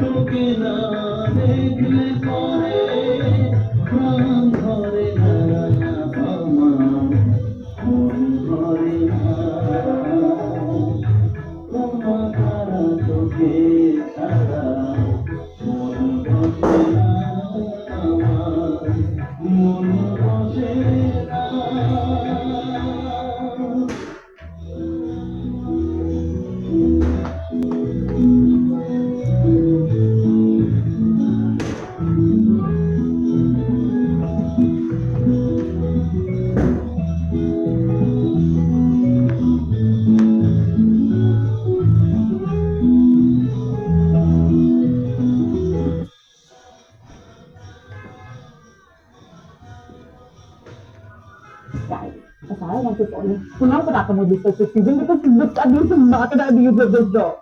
তোকে না দেখলে পরে প্রাণ ধরে না আমার, মন ধরে না তোমার তোকে ছাড়া, মন বসে না আমার, মন বসে না। Guys, as I want to tell you, pulang pa ako mo dito sa season because look at this, not that you did this job.